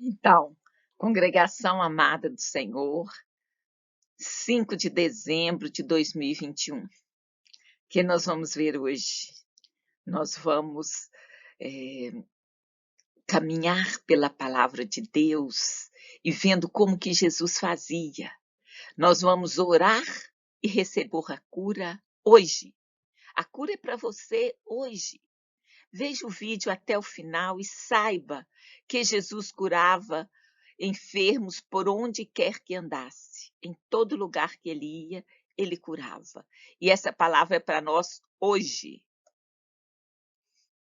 Então, congregação amada do Senhor, 5 de dezembro de 2021. O que nós vamos ver hoje? Nós vamos caminhar pela palavra de Deus e vendo como que Jesus fazia. Nós vamos orar e receber a cura hoje. A cura é para você hoje. Veja o vídeo até o final e saiba que Jesus curava enfermos por onde quer que andasse. Em todo lugar que ele ia, ele curava. E essa palavra é para nós hoje.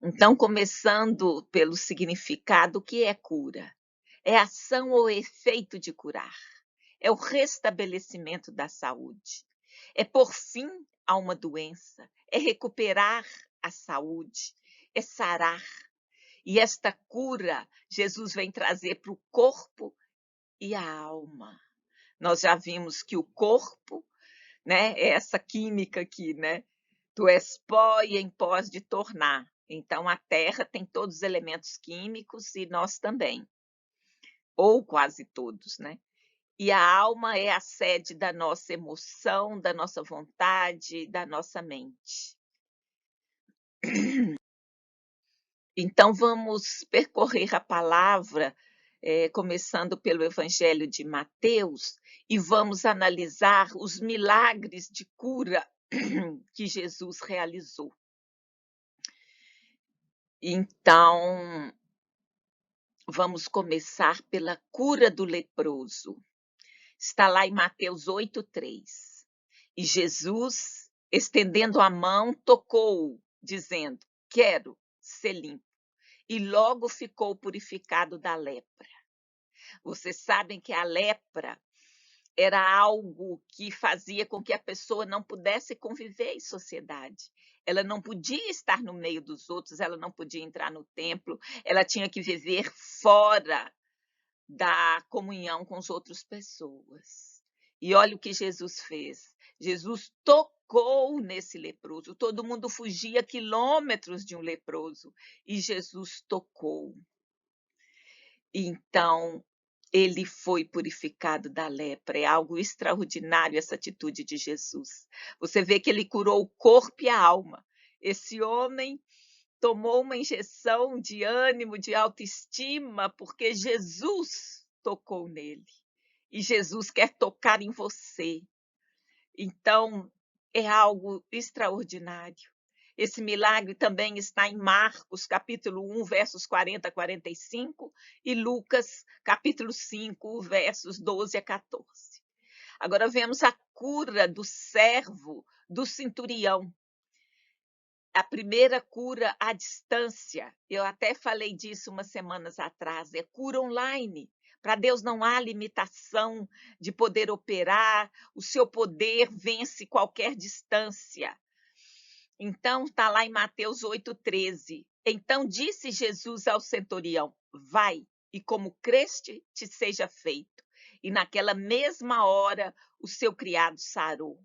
Então, começando pelo significado, o que é cura? É ação ou efeito de curar. É o restabelecimento da saúde. É pôr fim a uma doença. É recuperar a saúde. É sarar. E esta cura, Jesus vem trazer para o corpo e a alma. Nós já vimos que o corpo, né, é essa química aqui, né? Tu és pó e em pó has de tornar. Então, a terra tem todos os elementos químicos e nós também. Ou quase todos, né? E a alma é a sede da nossa emoção, da nossa vontade, da nossa mente. Então, vamos percorrer a palavra, começando pelo Evangelho de Mateus, e vamos analisar os milagres de cura que Jesus realizou. Então, vamos começar pela cura do leproso. Está lá em Mateus 8:3. E Jesus, estendendo a mão, tocou-o, dizendo: quero ser limpo. E logo ficou purificado da lepra. Vocês sabem que a lepra era algo que fazia com que a pessoa não pudesse conviver em sociedade. Ela não podia estar no meio dos outros, ela não podia entrar no templo, ela tinha que viver fora da comunhão com as outras pessoas. E olha o que Jesus fez. Jesus tocou nesse leproso. Todo mundo fugia quilômetros de um leproso e Jesus tocou. Então, ele foi purificado da lepra. É algo extraordinário essa atitude de Jesus. Você vê que ele curou o corpo e a alma. Esse homem tomou uma injeção de ânimo, de autoestima, porque Jesus tocou nele. E Jesus quer tocar em você. Então, é algo extraordinário. Esse milagre também está em Marcos, capítulo 1, versos 40 a 45, e Lucas, capítulo 5, versos 12 a 14. Agora vemos a cura do servo do centurião. A primeira cura à distância. Eu até falei disso umas semanas atrás. É cura online. Para Deus não há limitação de poder operar. O seu poder vence qualquer distância. Então, está lá em Mateus 8:13. Então disse Jesus ao centurião: vai, e como creste, te seja feito. E naquela mesma hora, o seu criado sarou.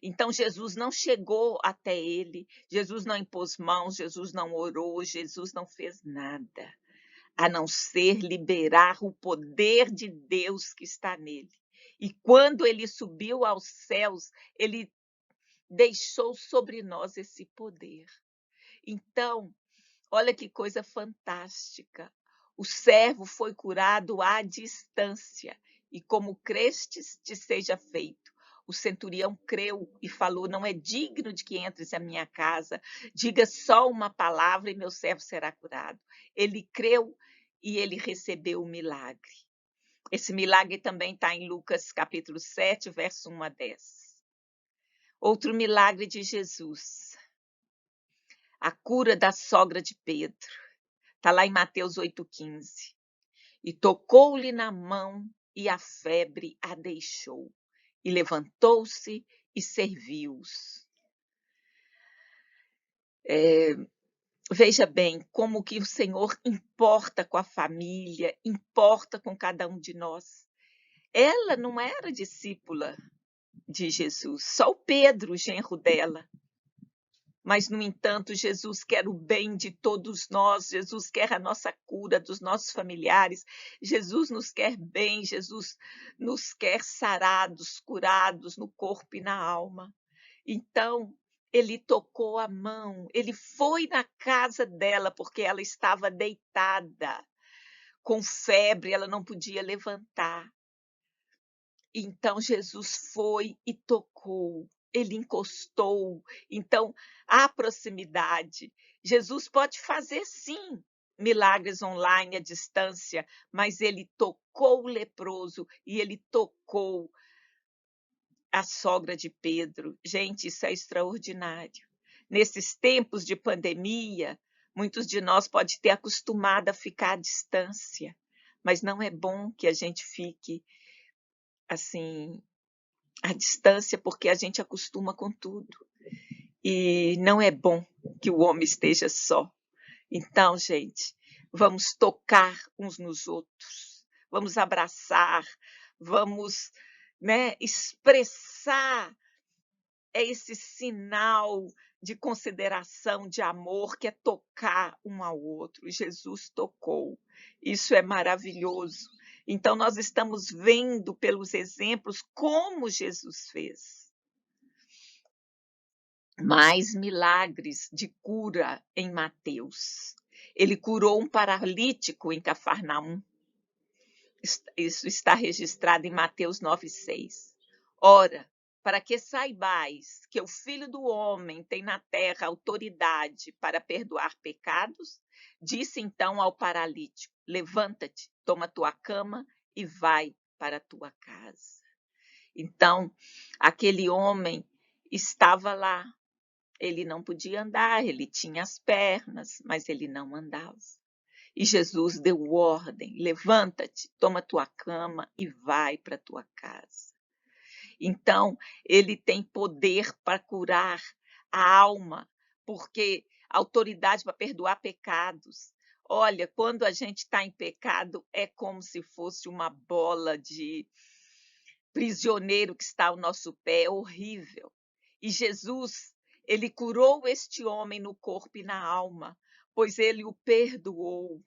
Então, Jesus não chegou até ele, Jesus não impôs mãos, Jesus não orou, Jesus não fez nada, a não ser liberar o poder de Deus que está nele. E quando ele subiu aos céus, ele deixou sobre nós esse poder. Então, olha que coisa fantástica. O servo foi curado à distância, e como crestes, te seja feito. O centurião creu e falou: não é digno de que entres à minha casa, diga só uma palavra e meu servo será curado. Ele creu e ele recebeu o milagre. Esse milagre também está em Lucas capítulo 7, verso 1 a 10. Outro milagre de Jesus, a cura da sogra de Pedro. Está lá em Mateus 8:15. E tocou-lhe na mão, e a febre a deixou. E levantou-se e serviu-os. Veja bem como que o Senhor importa com a família, importa com cada um de nós. Ela não era discípula de Jesus, só o Pedro, o genro dela. Mas, no entanto, Jesus quer o bem de todos nós, Jesus quer a nossa cura dos nossos familiares, Jesus nos quer bem, Jesus nos quer sarados, curados no corpo e na alma. Então, ele tocou a mão, ele foi na casa dela, porque ela estava deitada, com febre, ela não podia levantar. Então Jesus foi e tocou, ele encostou. Então, há proximidade. Jesus pode fazer, sim, milagres online à distância, mas ele tocou o leproso e ele tocou a sogra de Pedro. Gente, isso é extraordinário. Nesses tempos de pandemia, muitos de nós podem ter acostumado a ficar à distância, mas não é bom que a gente fique assim à distância, porque a gente acostuma com tudo. E não é bom que o homem esteja só. Então, gente, vamos tocar uns nos outros, vamos abraçar, vamos, expressar esse sinal de consideração, de amor, que é tocar um ao outro. Jesus tocou. Isso é maravilhoso. Então, nós estamos vendo pelos exemplos como Jesus fez. Mais milagres de cura em Mateus. Ele curou um paralítico em Cafarnaum. Isso está registrado em Mateus 9:6. Ora, para que saibais que o Filho do Homem tem na terra autoridade para perdoar pecados, disse então ao paralítico: levanta-te, toma tua cama e vai para a tua casa. Então, aquele homem estava lá. Ele não podia andar, ele tinha as pernas, mas ele não andava. E Jesus deu ordem: levanta-te, toma tua cama e vai para a tua casa. Então, ele tem poder para curar a alma, porque autoridade para perdoar pecados. Olha, quando a gente está em pecado, é como se fosse uma bola de prisioneiro que está ao nosso pé, é horrível. E Jesus, ele curou este homem no corpo e na alma, pois ele o perdoou.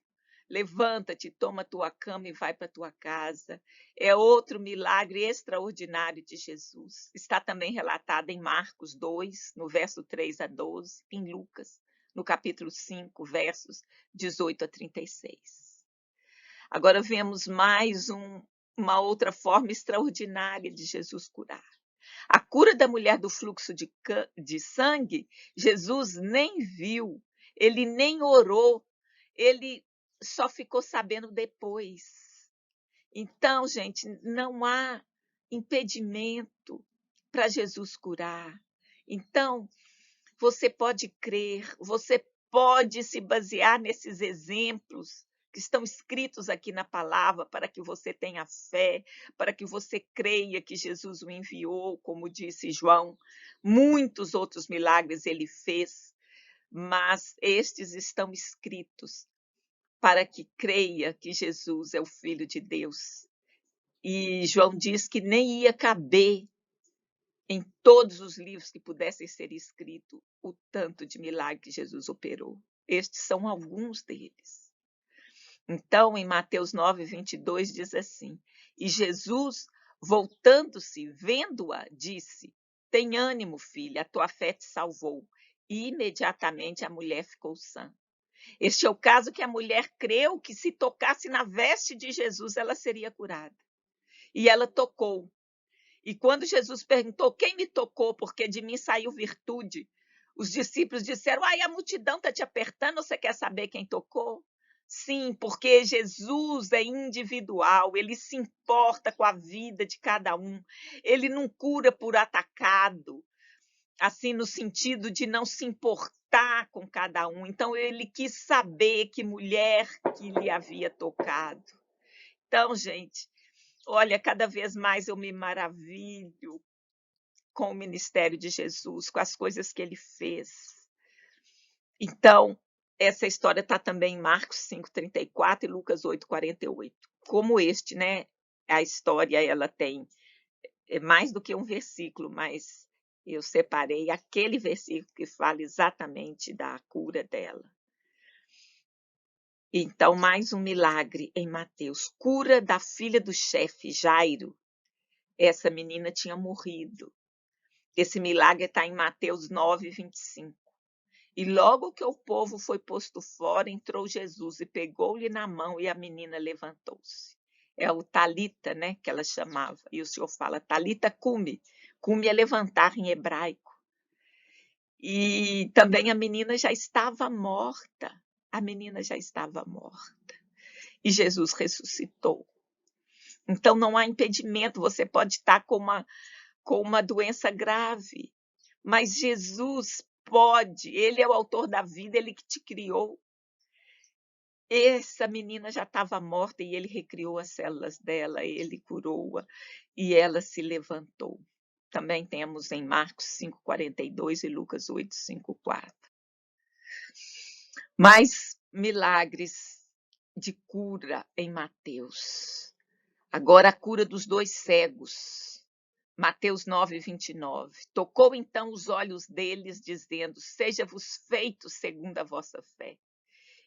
Levanta-te, toma tua cama e vai para tua casa. É outro milagre extraordinário de Jesus. Está também relatado em Marcos 2, no verso 3 a 12, em Lucas, no capítulo 5, versos 18 a 36. Agora vemos mais uma outra forma extraordinária de Jesus curar. A cura da mulher do fluxo de sangue, Jesus nem viu, ele nem orou, ele só ficou sabendo depois. Então, gente, não há impedimento para Jesus curar. Então, você pode crer, você pode se basear nesses exemplos que estão escritos aqui na palavra, para que você tenha fé, para que você creia que Jesus o enviou, como disse João. Muitos outros milagres ele fez, mas estes estão escritos para que creia que Jesus é o Filho de Deus. E João diz que nem ia caber em todos os livros que pudessem ser escritos o tanto de milagre que Jesus operou. Estes são alguns deles. Então, em Mateus 9:22 diz assim: e Jesus, voltando-se, vendo-a, disse: tem ânimo, filha, a tua fé te salvou. E imediatamente a mulher ficou sã. Este é o caso que a mulher creu que se tocasse na veste de Jesus, ela seria curada. E ela tocou. E quando Jesus perguntou: quem me tocou? Porque de mim saiu virtude. Os discípulos disseram: ai, a multidão está te apertando, você quer saber quem tocou? Sim, porque Jesus é individual, ele se importa com a vida de cada um. Ele não cura por atacado, assim, no sentido de não se importar com cada um. Então, ele quis saber que mulher que lhe havia tocado. Então, gente, olha, cada vez mais eu me maravilho com o ministério de Jesus, com as coisas que ele fez. Então, essa história está também em Marcos 5:34 e Lucas 8:48. Como este, né? A história ela tem mais do que um versículo, mas Eu separei aquele versículo que fala exatamente da cura dela. Então, mais um milagre em Mateus. Cura da filha do chefe, Jairo. Essa menina tinha morrido. Esse milagre está em Mateus 9:25. E logo que o povo foi posto fora, entrou Jesus e pegou-lhe na mão e a menina levantou-se. É o talita, né, que ela chamava. E o Senhor fala, talita cumi. Cumi é levantar em hebraico. E também a menina já estava morta. A menina já estava morta. E Jesus ressuscitou. Então não há impedimento, você pode estar com uma doença grave, mas Jesus pode, Ele é o autor da vida, Ele que te criou. Essa menina já estava morta e Ele recriou as células dela, Ele curou-a e ela se levantou. Também temos em Marcos 5:42 e Lucas 8:5-4. Mais milagres de cura em Mateus. Agora a cura dos 2 cegos. Mateus 9:29. Tocou então os olhos deles, dizendo, seja-vos feito segundo a vossa fé.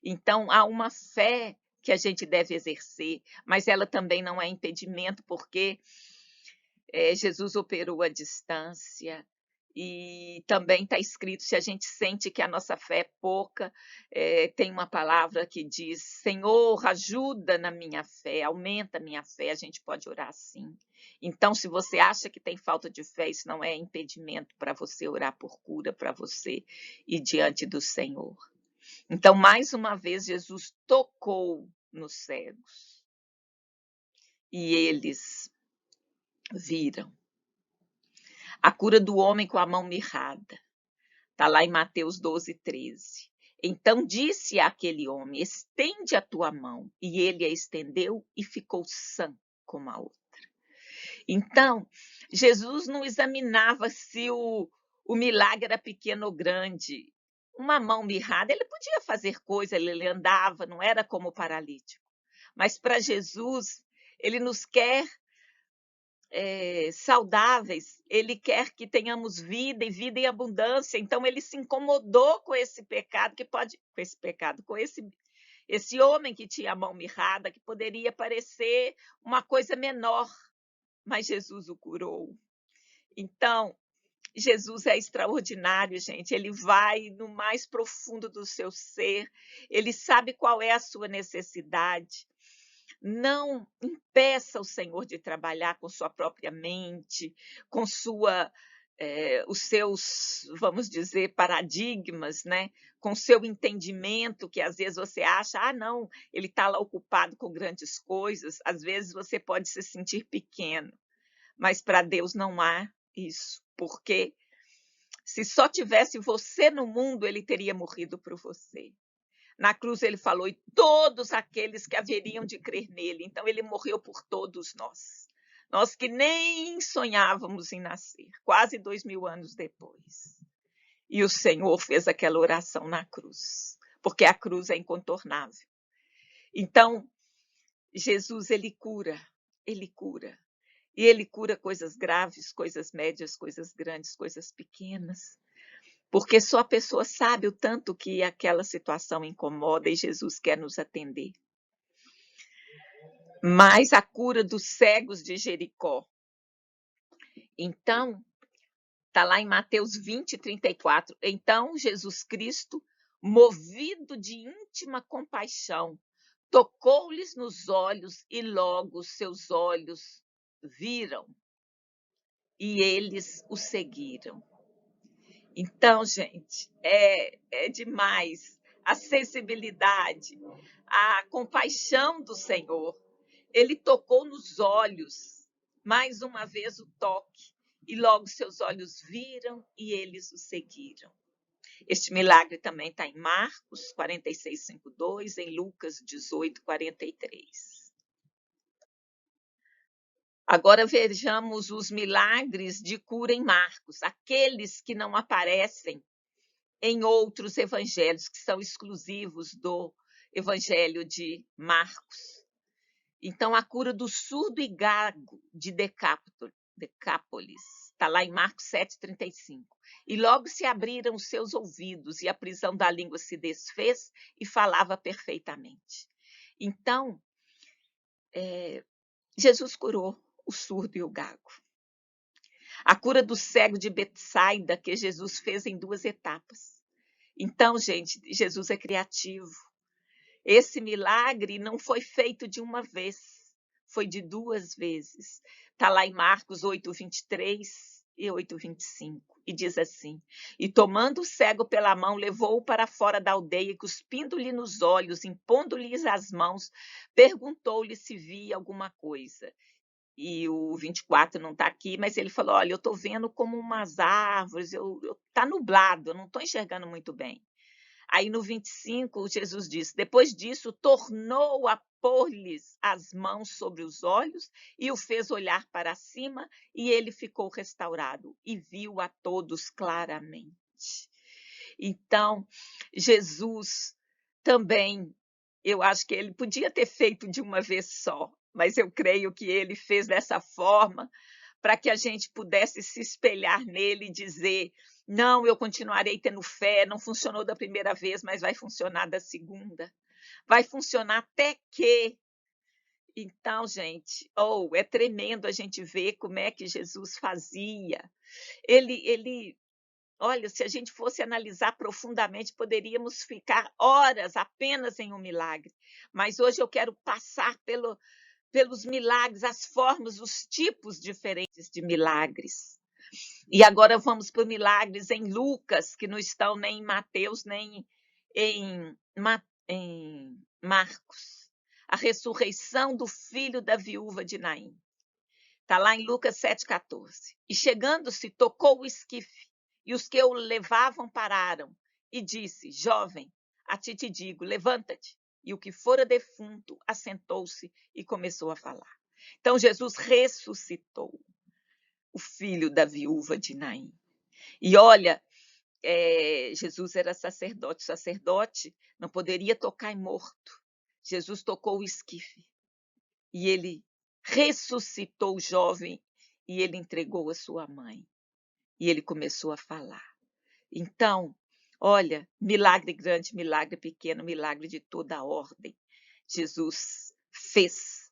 Então há uma fé que a gente deve exercer, mas ela também não é impedimento, porque Jesus operou à distância. E também está escrito, se a gente sente que a nossa fé é pouca, tem uma palavra que diz, Senhor, ajuda na minha fé, aumenta a minha fé, a gente pode orar assim. Então, se você acha que tem falta de fé, isso não é impedimento para você orar por cura, para você ir diante do Senhor. Então, mais uma vez, Jesus tocou nos cegos e eles viram. A cura do homem com a mão mirrada. Está lá em Mateus 12:13. Então disse àquele homem, estende a tua mão. E ele a estendeu e ficou sã como a outra. Então, Jesus não examinava se o milagre era pequeno ou grande. Uma mão mirrada, ele podia fazer coisa, ele andava, não era como o paralítico. Mas para Jesus, ele nos quer saudáveis, ele quer que tenhamos vida e vida em abundância. Então ele se incomodou com esse pecado com esse homem que tinha a mão mirrada, que poderia parecer uma coisa menor, mas Jesus o curou. Então Jesus é extraordinário, gente. Ele vai no mais profundo do seu ser, ele sabe qual é a sua necessidade. Não impeça o Senhor de trabalhar com sua própria mente, com os seus, vamos dizer, paradigmas, né? Com seu entendimento, que às vezes você acha, não, ele está lá ocupado com grandes coisas. Às vezes você pode se sentir pequeno, mas para Deus não há isso, porque se só tivesse você no mundo, ele teria morrido por você. Na cruz ele falou, e todos aqueles que haveriam de crer nele. Então ele morreu por todos nós. Nós que nem sonhávamos em nascer, quase 2000 anos depois. E o Senhor fez aquela oração na cruz, porque a cruz é incontornável. Então, Jesus, ele cura. E ele cura coisas graves, coisas médias, coisas grandes, coisas pequenas. Porque só a pessoa sabe o tanto que aquela situação incomoda e Jesus quer nos atender. Mas a cura dos cegos de Jericó. Então, está lá em Mateus 20:34. Então, Jesus Cristo, movido de íntima compaixão, tocou-lhes nos olhos e logo seus olhos viram e eles o seguiram. Então, gente, é demais a sensibilidade, a compaixão do Senhor. Ele tocou nos olhos, mais uma vez o toque, e logo seus olhos viram e eles o seguiram. Este milagre também está em Marcos 46:52, em Lucas 18:43. Agora vejamos os milagres de cura em Marcos, aqueles que não aparecem em outros evangelhos, que são exclusivos do evangelho de Marcos. Então, a cura do surdo e gago de Decápolis Está lá em Marcos 7,35. E logo se abriram os seus ouvidos, e a prisão da língua se desfez, e falava perfeitamente. Então, Jesus curou o surdo e o gago. A cura do cego de Betsaida, que Jesus fez em 2 etapas. Então, gente, Jesus é criativo. Esse milagre não foi feito de uma vez, foi de 2 vezes. Está lá em Marcos 8:23 e 8:25, e diz assim: E tomando o cego pela mão, levou-o para fora da aldeia, e cuspindo-lhe nos olhos, impondo-lhes as mãos, perguntou-lhe se via alguma coisa. E o 24 não está aqui, mas ele falou: olha, eu estou vendo como umas árvores, está nublado, eu não estou enxergando muito bem. Aí no 25, Jesus diz: depois disso, tornou a pôr-lhes as mãos sobre os olhos e o fez olhar para cima, e ele ficou restaurado e viu a todos claramente. Então, Jesus também, eu acho que ele podia ter feito de uma vez só, mas eu creio que ele fez dessa forma para que a gente pudesse se espelhar nele e dizer: não, eu continuarei tendo fé, não funcionou da primeira vez, mas vai funcionar da segunda. Vai funcionar até que... Então, gente, é tremendo a gente ver como é que Jesus fazia. Olha, se a gente fosse analisar profundamente, poderíamos ficar horas apenas em um milagre. Mas hoje eu quero passar pelos milagres, as formas, os tipos diferentes de milagres. E agora vamos para milagres em Lucas, que não estão nem em Mateus, nem em Marcos. A ressurreição do filho da viúva de Naim. Está lá em Lucas 7,14. E chegando-se, tocou o esquife, e os que o levavam pararam, e disse: jovem, a ti te digo, levanta-te. E o que fora defunto assentou-se e começou a falar. Então Jesus ressuscitou o filho da viúva de Naim. E olha, Jesus era sacerdote. O sacerdote não poderia tocar em morto. Jesus tocou o esquife. E ele ressuscitou o jovem, e ele entregou a sua mãe. E ele começou a falar. Então, olha, milagre grande, milagre pequeno, milagre de toda a ordem. Jesus fez.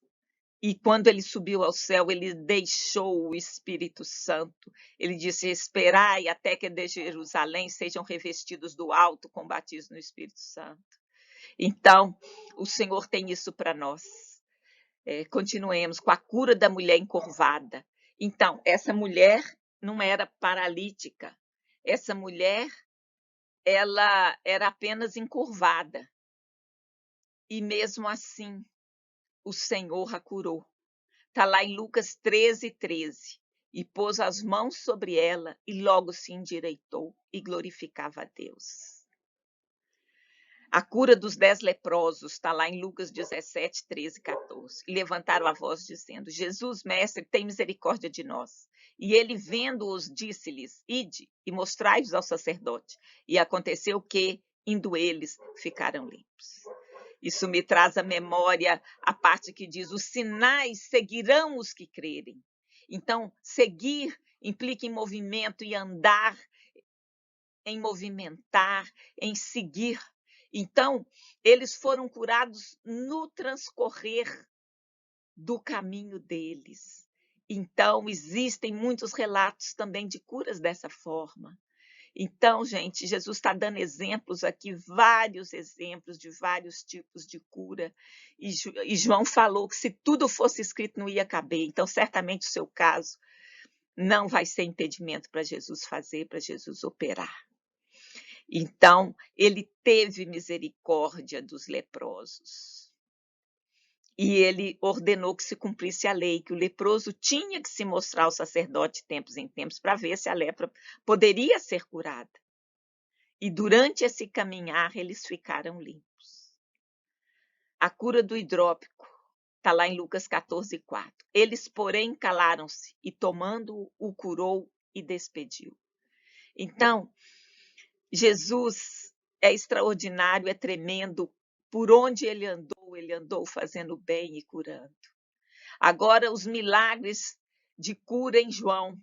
E quando ele subiu ao céu, ele deixou o Espírito Santo. Ele disse: esperai até que de Jerusalém sejam revestidos do alto com batismo no Espírito Santo. Então, o Senhor tem isso para nós. Continuemos com a cura da mulher encurvada. Então, essa mulher não era paralítica. Essa mulher, ela era apenas encurvada. E mesmo assim, o Senhor a curou. Está lá em Lucas 13:13. E pôs as mãos sobre ela, e logo se endireitou e glorificava a Deus. A cura dos 10 leprosos está lá em Lucas 17:13-14. E levantaram a voz dizendo: Jesus, mestre, tem misericórdia de nós. E ele, vendo-os, disse-lhes: ide e mostrai-os ao sacerdote. E aconteceu que, indo eles, ficaram limpos. Isso me traz à memória a parte que diz: os sinais seguirão os que crerem. Então, seguir implica em movimento, e andar em movimentar, em seguir. Então, eles foram curados no transcorrer do caminho deles. Então, existem muitos relatos também de curas dessa forma. Então, gente, Jesus está dando exemplos aqui, vários exemplos de vários tipos de cura. E João falou que se tudo fosse escrito não ia caber. Então, certamente o seu caso não vai ser impedimento para Jesus fazer, para Jesus operar. Então, ele teve misericórdia dos leprosos. E ele ordenou que se cumprisse a lei, que o leproso tinha que se mostrar ao sacerdote de tempos em tempos para ver se a lepra poderia ser curada. E durante esse caminhar, eles ficaram limpos. A cura do hidrópico está lá em Lucas 14:4. Eles, porém, calaram-se, e tomando-o, o curou e despediu. Então, Jesus é extraordinário, é tremendo. Por onde ele andou fazendo bem e curando. Agora, os milagres de cura em João.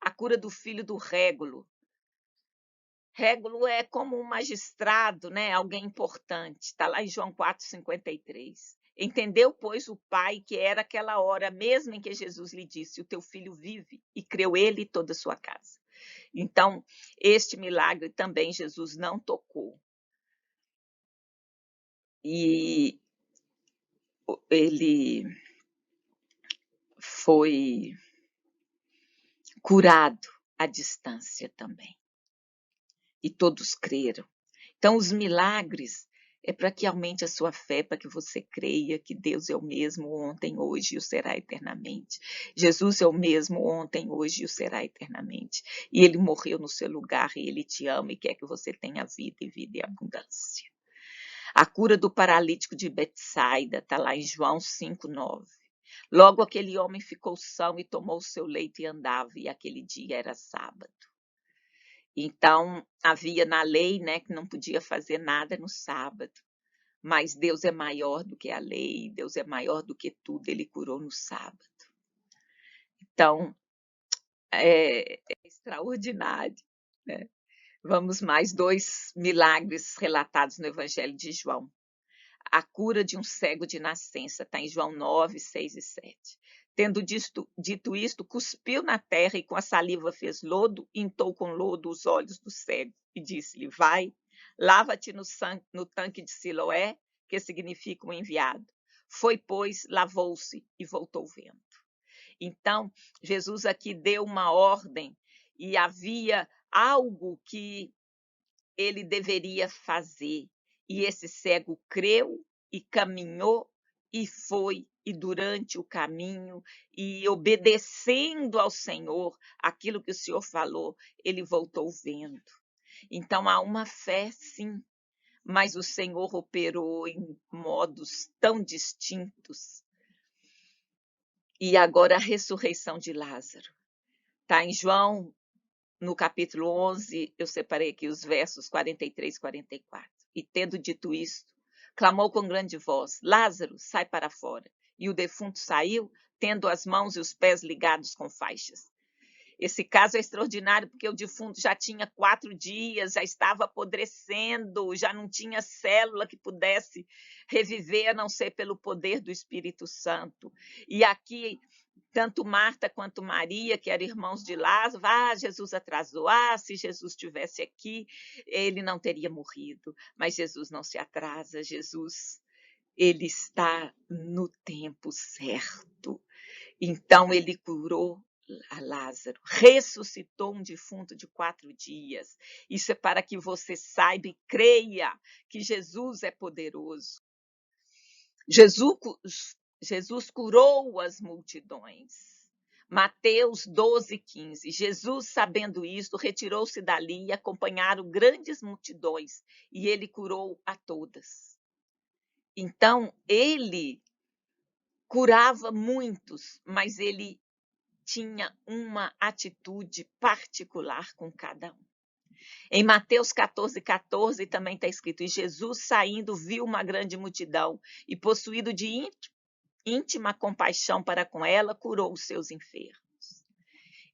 A cura do filho do Régulo. Régulo é como um magistrado, né? Alguém importante. Está lá em João 4,53. Entendeu, pois, o pai que era aquela hora mesmo em que Jesus lhe disse: o teu filho vive, e creu ele e toda a sua casa. Então, este milagre também Jesus não tocou. E ele foi curado à distância também. E todos creram. Então, os milagres é para que aumente a sua fé, para que você creia que Deus é o mesmo ontem, hoje e o será eternamente. Jesus é o mesmo ontem, hoje e o será eternamente. E ele morreu no seu lugar e ele te ama e quer que você tenha vida e vida em abundância. A cura do paralítico de Betsaida está lá em João 5,9. Logo aquele homem ficou são e tomou o seu leito e andava, e aquele dia era sábado. Então, havia na lei, né, que não podia fazer nada no sábado. Mas Deus é maior do que a lei, Deus é maior do que tudo, ele curou no sábado. Então, é extraordinário, né? Vamos mais 2 milagres relatados no Evangelho de João. A cura de um cego de nascença, está em João 9, 6 e 7. Tendo dito isto, cuspiu na terra e com a saliva fez lodo, untou com lodo os olhos do cego e disse-lhe: vai, lava-te no tanque de Siloé, que significa um enviado. Foi, pois, lavou-se e voltou vendo. Então, Jesus aqui deu uma ordem e havia algo que ele deveria fazer. E esse cego creu e caminhou e foi, e durante o caminho, e obedecendo ao Senhor, aquilo que o Senhor falou, ele voltou vendo. Então há uma fé, sim, mas o Senhor operou em modos tão distintos. E agora a ressurreição de Lázaro. Está em João, no capítulo 11, eu separei aqui os versos 43 e 44. E tendo dito isto, clamou com grande voz: Lázaro, sai para fora. E o defunto saiu, tendo as mãos e os pés ligados com faixas. Esse caso é extraordinário porque o defunto já tinha 4 dias, já estava apodrecendo, já não tinha célula que pudesse reviver, a não ser pelo poder do Espírito Santo. E aqui, tanto Marta quanto Maria, que eram irmãos de Lázaro, Jesus atrasou. Se Jesus estivesse aqui, ele não teria morrido. Mas Jesus não se atrasa, Jesus, ele está no tempo certo. Então, ele curou a Lázaro, ressuscitou um defunto de 4 dias. Isso é para que você saiba e creia que Jesus é poderoso. Jesus curou as multidões. Mateus 12:15. Jesus, sabendo isto, retirou-se dali e acompanharam grandes multidões, e ele curou a todas. Então, ele curava muitos, mas ele tinha uma atitude particular com cada um. Em Mateus 14:14 também está escrito: e Jesus, saindo, viu uma grande multidão e, possuído de íntima compaixão para com ela, curou os seus enfermos.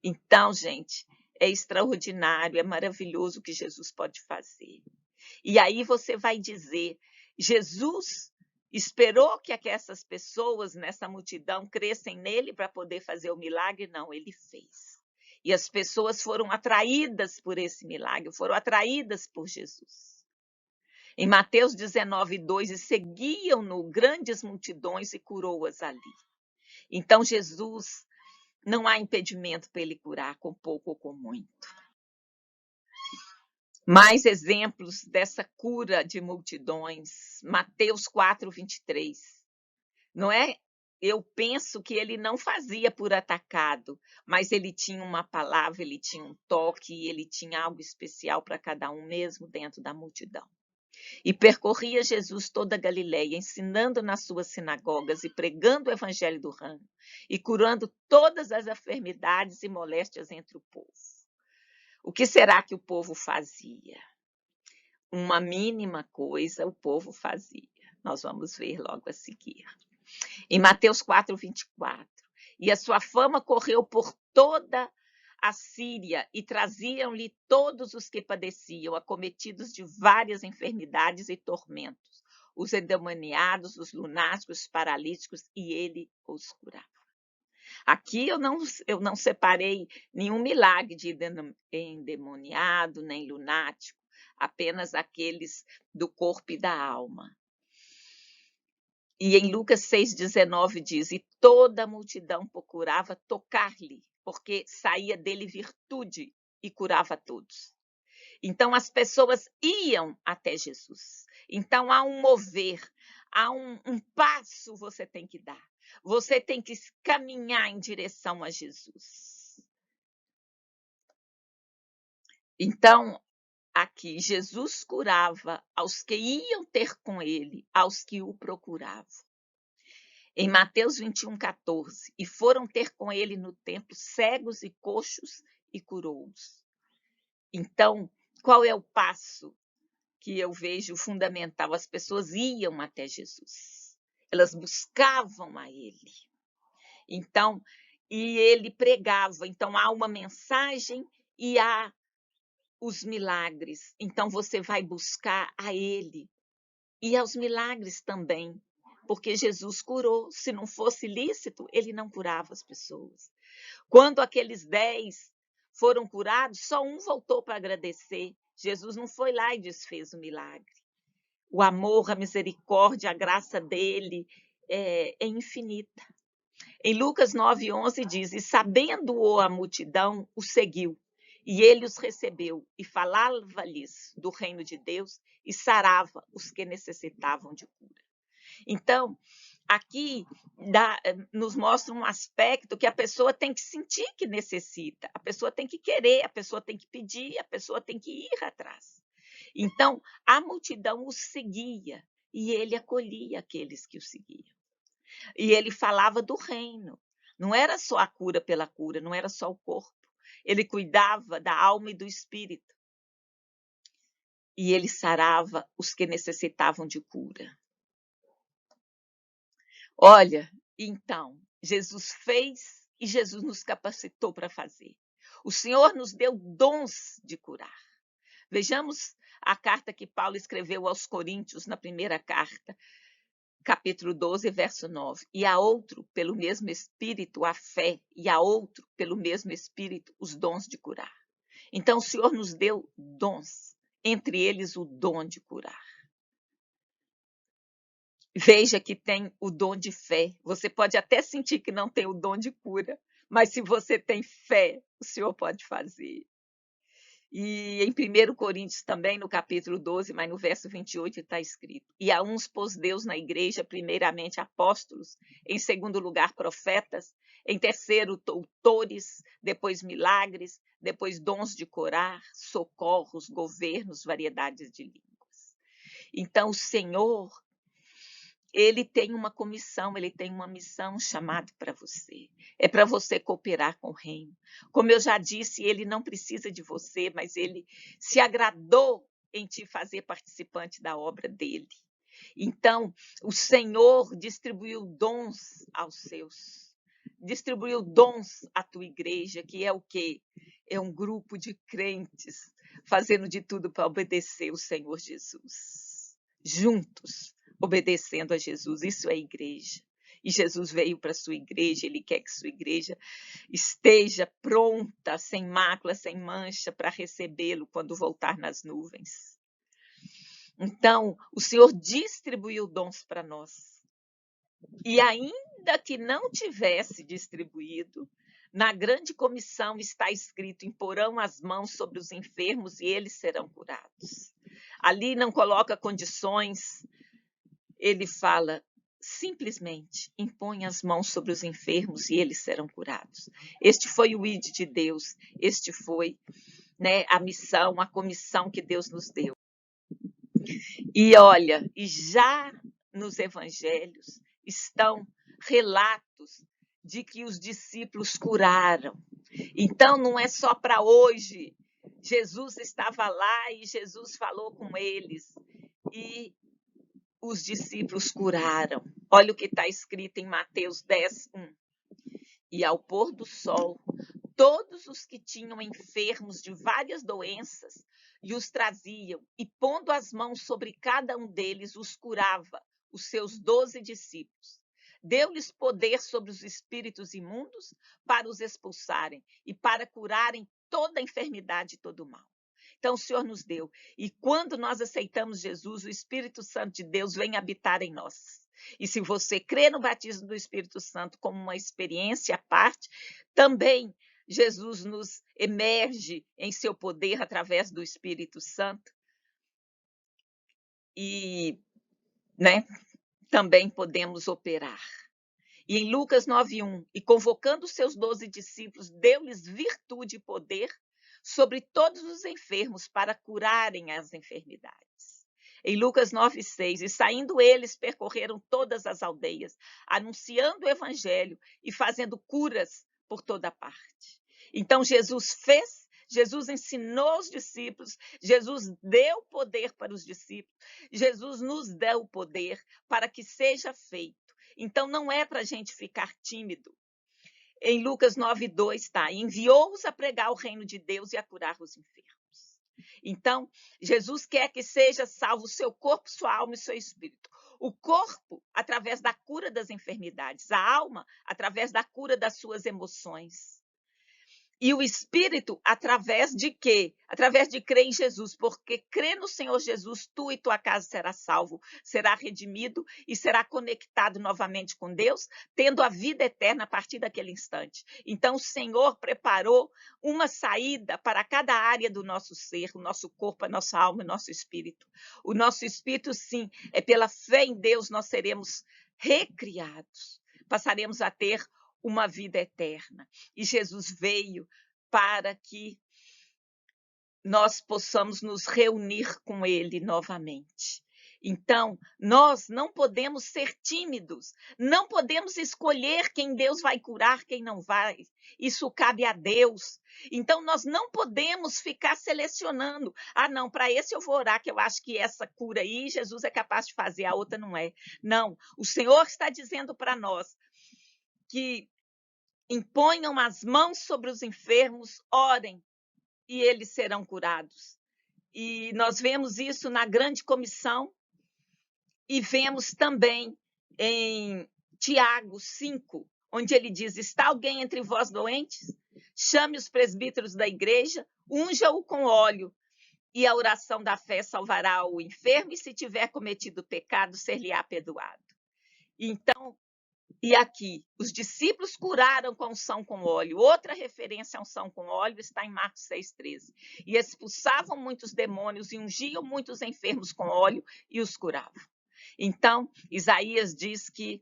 Então, gente, é extraordinário, é maravilhoso o que Jesus pode fazer. E aí você vai dizer: Jesus esperou que essas pessoas nessa multidão crescem nele para poder fazer o milagre? Não, ele fez. E as pessoas foram atraídas por esse milagre, foram atraídas por Jesus. Em Mateus 19:2, e seguiam-no grandes multidões e curou-as ali. Então, Jesus, não há impedimento para ele curar com pouco ou com muito. Mais exemplos dessa cura de multidões. Mateus 4:23. Não é? Eu penso que ele não fazia por atacado, mas ele tinha uma palavra, ele tinha um toque, ele tinha algo especial para cada um, mesmo dentro da multidão. E percorria Jesus toda a Galileia, ensinando nas suas sinagogas e pregando o evangelho do reino, e curando todas as enfermidades e moléstias entre o povo. O que será que o povo fazia? Uma mínima coisa o povo fazia. Nós vamos ver logo a seguir. Em Mateus 4:24. E a sua fama correu por toda à Síria e traziam-lhe todos os que padeciam, acometidos de várias enfermidades e tormentos, os endemoniados, os lunáticos, os paralíticos, e ele os curava. Aqui eu não separei nenhum milagre de endemoniado, nem lunático, apenas aqueles do corpo e da alma. E em Lucas 6,19 diz: e toda a multidão procurava tocar-lhe, porque saía dele virtude e curava todos. Então as pessoas iam até Jesus. Então há um mover, há um passo você tem que dar. Você tem que caminhar em direção a Jesus. Então, aqui, Jesus curava aos que iam ter com ele, aos que o procuravam. Em Mateus 21,14, e foram ter com ele no templo cegos e coxos e curou-os. Então, qual é o passo que eu vejo fundamental? As pessoas iam até Jesus, elas buscavam a ele. Então, e ele pregava. Então, há uma mensagem e há os milagres. Então, você vai buscar a ele e aos milagres também, porque Jesus curou. Se não fosse lícito, ele não curava as pessoas. Quando aqueles 10 foram curados, só um voltou para agradecer. Jesus não foi lá e desfez o milagre. O amor, a misericórdia, a graça dele é infinita. Em Lucas 9,11 diz: e sabendo-o a multidão, o seguiu, e ele os recebeu, e falava-lhes do reino de Deus, e sarava os que necessitavam de cura. Então, aqui nos mostra um aspecto que a pessoa tem que sentir que necessita, a pessoa tem que querer, a pessoa tem que pedir, a pessoa tem que ir atrás. Então, a multidão o seguia, e ele acolhia aqueles que o seguiam. E ele falava do reino. Não era só a cura pela cura, não era só o corpo. Ele cuidava da alma e do espírito. E ele sarava os que necessitavam de cura. Olha, então, Jesus fez e Jesus nos capacitou para fazer. O Senhor nos deu dons de curar. Vejamos a carta que Paulo escreveu aos Coríntios, na primeira carta, capítulo 12, verso 9. E a outro, pelo mesmo Espírito, a fé, e a outro, pelo mesmo Espírito, os dons de curar. Então, o Senhor nos deu dons, entre eles o dom de curar. Veja que tem o dom de fé. Você pode até sentir que não tem o dom de cura, mas se você tem fé, o Senhor pode fazer. E em 1 Coríntios também, no capítulo 12, mas no verso 28 está escrito: e a uns pôs Deus na igreja, primeiramente apóstolos, em segundo lugar profetas, em terceiro doutores, depois milagres, depois dons de curar, socorros, governos, variedades de línguas. Então o Senhor, ele tem uma comissão, ele tem uma missão chamada para você. É para você cooperar com o reino. Como eu já disse, ele não precisa de você, mas ele se agradou em te fazer participante da obra dele. Então, o Senhor distribuiu dons aos seus. Distribuiu dons à tua igreja, que é o quê? É um grupo de crentes fazendo de tudo para obedecer o Senhor Jesus. Juntos, obedecendo a Jesus. Isso é igreja. E Jesus veio para a sua igreja, ele quer que sua igreja esteja pronta, sem mácula, sem mancha, para recebê-lo quando voltar nas nuvens. Então, o Senhor distribuiu dons para nós. E ainda que não tivesse distribuído, na grande comissão está escrito: imporão as mãos sobre os enfermos e eles serão curados. Ali não coloca condições, ele fala simplesmente: impõe as mãos sobre os enfermos e eles serão curados. Este foi o ID de Deus, este foi, a missão, a comissão que Deus nos deu. E olha, e já nos evangelhos estão relatos de que os discípulos curaram. Então, não é só para hoje. Jesus estava lá e Jesus falou com eles. E os discípulos curaram. Olha o que está escrito em Mateus 10:1. E ao pôr do sol, todos os que tinham enfermos de várias doenças e os traziam, e pondo as mãos sobre cada um deles, os curava, os seus 12 discípulos. Deu-lhes poder sobre os espíritos imundos para os expulsarem e para curarem toda a enfermidade e todo o mal. Então, o Senhor nos deu. E quando nós aceitamos Jesus, o Espírito Santo de Deus vem habitar em nós. E se você crê no batismo do Espírito Santo como uma experiência à parte, também Jesus nos emerge em seu poder através do Espírito Santo. E, também podemos operar. E em Lucas 9:1, e convocando os seus 12 discípulos, deu-lhes virtude e poder sobre todos os enfermos para curarem as enfermidades. Em Lucas 9:6, e saindo eles, percorreram todas as aldeias, anunciando o evangelho e fazendo curas por toda parte. Então Jesus ensinou os discípulos, Jesus deu poder para os discípulos, Jesus nos deu o poder para que seja feito. Então não é para a gente ficar tímido. Em Lucas 9:2 está, enviou-os a pregar o reino de Deus e a curar os enfermos. Então, Jesus quer que seja salvo o seu corpo, sua alma e seu espírito. O corpo, através da cura das enfermidades. A alma, através da cura das suas emoções. E o espírito, através de quê? Através de crer em Jesus, porque crer no Senhor Jesus, tu e tua casa será salvo, será redimido e será conectado novamente com Deus, tendo a vida eterna a partir daquele instante. Então, o Senhor preparou uma saída para cada área do nosso ser, o nosso corpo, a nossa alma, o nosso espírito. O nosso espírito, sim, é pela fé em Deus nós seremos recriados, passaremos a ter uma vida eterna. E Jesus veio para que nós possamos nos reunir com ele novamente. Então, nós não podemos ser tímidos, não podemos escolher quem Deus vai curar, quem não vai. Isso cabe a Deus. Então, nós não podemos ficar selecionando. Ah, não, para esse eu vou orar, que eu acho que essa cura aí Jesus é capaz de fazer, a outra não é. Não, o Senhor está dizendo para nós que imponham as mãos sobre os enfermos, orem, e eles serão curados. E nós vemos isso na grande comissão e vemos também em Tiago 5, onde ele diz, está alguém entre vós doentes? Chame os presbíteros da igreja, unja-o com óleo, e a oração da fé salvará o enfermo, e se tiver cometido pecado, ser-lhe-á perdoado. Então, e aqui, os discípulos curaram com unção com óleo. Outra referência à unção com óleo está em Marcos 6,13. E expulsavam muitos demônios e ungiam muitos enfermos com óleo e os curavam. Então, Isaías diz que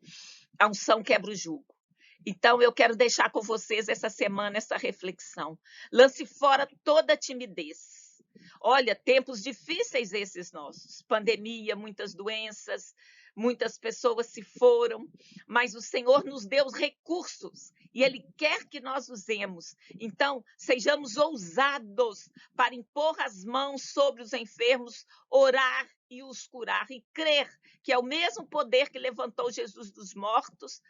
a unção quebra o jugo. Então, eu quero deixar com vocês essa semana essa reflexão. Lance fora toda a timidez. Olha, tempos difíceis esses nossos. Pandemia, muitas doenças, muitas pessoas se foram, mas o Senhor nos deu os recursos e Ele quer que nós usemos. Então, sejamos ousados para impor as mãos sobre os enfermos, orar e os curar e crer que é o mesmo poder que levantou Jesus dos mortos,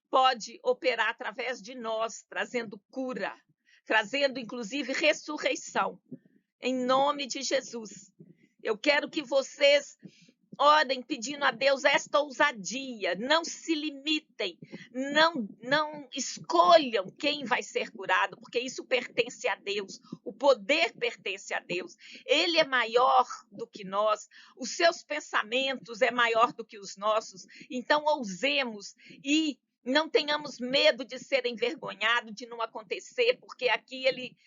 pode operar através de nós, trazendo cura, trazendo inclusive ressurreição. Em nome de Jesus. Eu quero que vocês orem pedindo a Deus esta ousadia, não se limitem, não escolham quem vai ser curado, porque isso pertence a Deus, o poder pertence a Deus, Ele é maior do que nós, os seus pensamentos é maior do que os nossos, então ousemos e não tenhamos medo de ser envergonhado, de não acontecer, porque aqui ele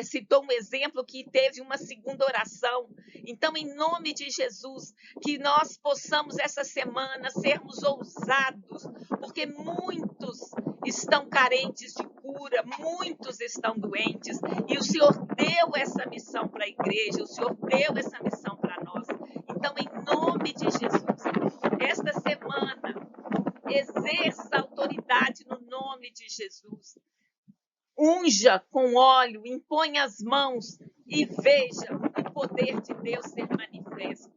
citou um exemplo que teve uma segunda oração. Então, em nome de Jesus, que nós possamos essa semana sermos ousados, porque muitos estão carentes de cura, muitos estão doentes, e o Senhor deu essa missão para a igreja, o Senhor deu essa missão para nós. Então, em nome de Jesus, esta semana, exerça autoridade no nome de Jesus. Unja com óleo, impõe as mãos e veja o poder de Deus ser manifesto.